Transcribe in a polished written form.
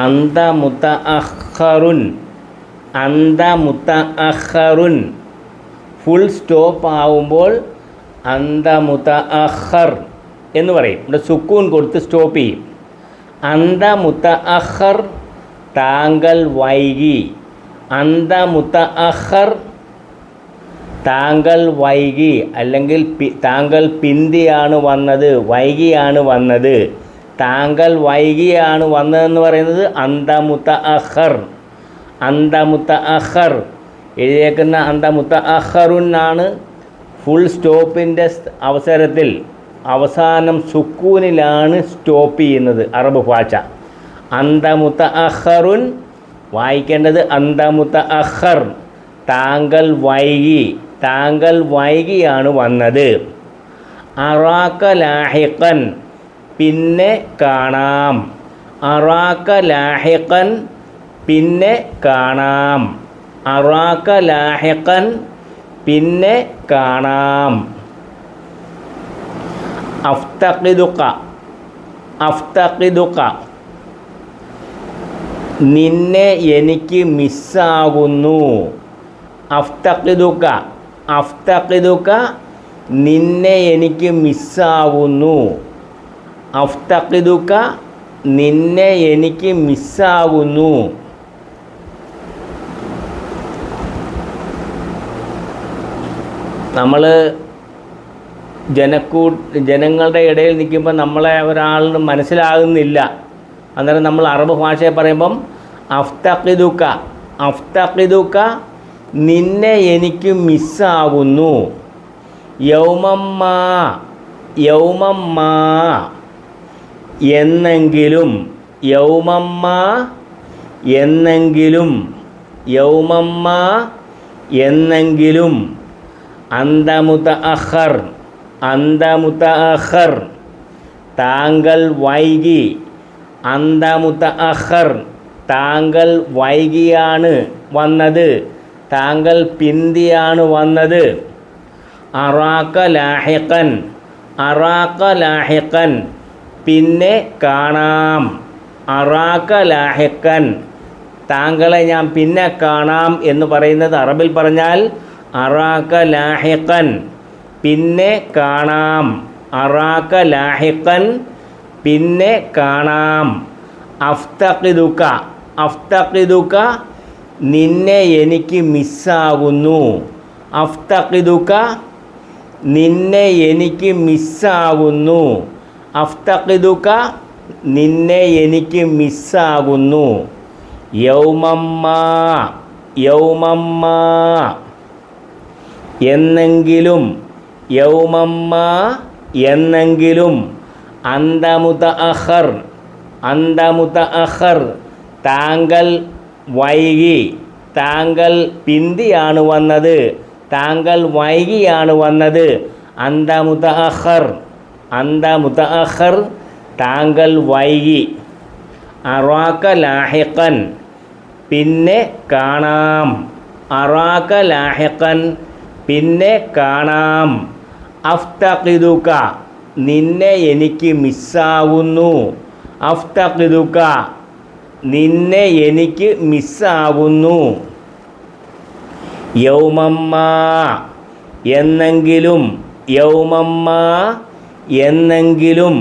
അന്ത മുതഅഖറുൻ, അന്ത മുതഅഖറുൻ. Full stop ആവുമ്പോൾ അന്ത മുതഅഖർ എന്ന് പറയും. ഇവിടെ സുക്കൂൻ കൊടുത്ത് സ്റ്റോപ്പ് ചെയ്യും. അന്ത മുതഅഖർ, താങ്കൾ വൈകി. അന്ത മുതഅഖർ, താങ്കൾ വൈകി, അല്ലെങ്കിൽ താങ്കൾ പിന്തിയാണ് വന്നത്, വൈകിയാണ് വന്നത്. താങ്കൾ വൈകിയാണ് വന്നതെന്ന് പറയുന്നത് അന്ത മുതഅഖർ. അന്ത മുതഅഖർ എഴുതിയേക്കുന്ന അന്ത മുതഅഖറുൻ ആണ്. ഫുൾ സ്റ്റോപ്പിൻ്റെ അവസരത്തിൽ അവസാനം സുക്കൂനിലാണ് സ്റ്റോപ്പ് ചെയ്യുന്നത് അറബ് ഭാഷ. അന്ത മുതഅഖറുൻ, വായിക്കേണ്ടത് അന്ത മുതഅഖർ, താങ്കൾ വൈകി, താങ്കൾ വൈകിയാണ് വന്നത്. അറാക ലാഹിഖൻ, പിന്നെ കാണാം. അറാക ലാഹിഖൻ, പിന്നെ കാണാം. അറാക ലാഹിഖൻ, പിന്നെ കാണാം. അഫ്തഖിദുക, അഫ്തഖിദുക, നിന്നെ എനിക്ക് മിസ്സാകുന്നു. അഫ്തഖിദുക, അഫ്തഖിദുക, നിന്നെ എനിക്ക് മിസ്സാകുന്നു. അഫ്തഖിദുക, നിന്നെ എനിക്ക് മിസ്സാകുന്നു. നമ്മൾ ജനങ്ങളുടെ ഇടയിൽ നിൽക്കുമ്പോൾ നമ്മളെ ഒരാളിന് മനസ്സിലാകുന്നില്ല. അന്നേരം നമ്മൾ അറബ് ഭാഷയെ പറയുമ്പം അഫ്തഖിദുക, അഫ്തഖിദുക, നിന്നെ എനിക്ക് മിസ്സാകുന്നു. യൗമമ്മാ, യൗമമ്മാ, എന്നെങ്കിലും. യൗമമ്മാ, എന്നെങ്കിലും. യൗമമ്മാ, എന്നെങ്കിലും. അന്ത മുതഅഖർ, അന്ത മുതഅഖർ, താങ്കൾ വൈകി. അന്ത മുതഅഖർ, താങ്കൾ വൈകിയാണ് വന്നത്, താങ്കൾ പിന്തിയാണ് വന്നത്. അറാക ലാഹിഖൻ, അറാക ലാഹിഖൻ, പിന്നെ കാണാം. അറാക ലാഹിഖൻ, താങ്കളെ ഞാൻ പിന്നെ കാണാം എന്ന് പറയുന്നത് അറബിൽ പറഞ്ഞാൽ അറാക ലാഹിഖൻ, പിന്നെ കാണാം. അറാക ലാഹിഖൻ, പിന്നെ കാണാം. അഫ്തഖിദുക, അഫ്തഖിദുക, നിന്നെ എനിക്ക് മിസ്സാകുന്നു. അഫ്തഖിദുക, നിന്നെ എനിക്ക് മിസ്സാകുന്നു. അഫ്തഖിദുക, നിന്നെ എനിക്ക് മിസ്സാകുന്നു. യൗമമ്മാ, യൗമമ്മാ, എന്നെങ്കിലും. യൗമമ്മാ, എന്നെങ്കിലും. അന്ത മുതഅഖർ, അന്ത മുതഅഖർ, താങ്കൾ വൈകി, താങ്കൾ പിന്തിയാണ് വന്നത്, താങ്കൾ വൈകിയാണ് വന്നത്. അന്ത മുതഅഖർ, അന്ത മുതഅഖർ, താങ്കൾ വൈകി. അറാക ലാഹിഖൻ, പിന്നെ കാണാം. അറാക ലാഹിഖൻ, പിന്നെ കാണാം. അഫ്തഖിദുക, നിന്നെ എനിക്ക് മിസ്സാകുന്നു. അഫ്തഖിദുക, നിന്നെ എനിക്ക് മിസ്സാകുന്നു. യൗമമ്മാ, എന്നെങ്കിലും. യൗമമ്മാ, എന്നെങ്കിലും.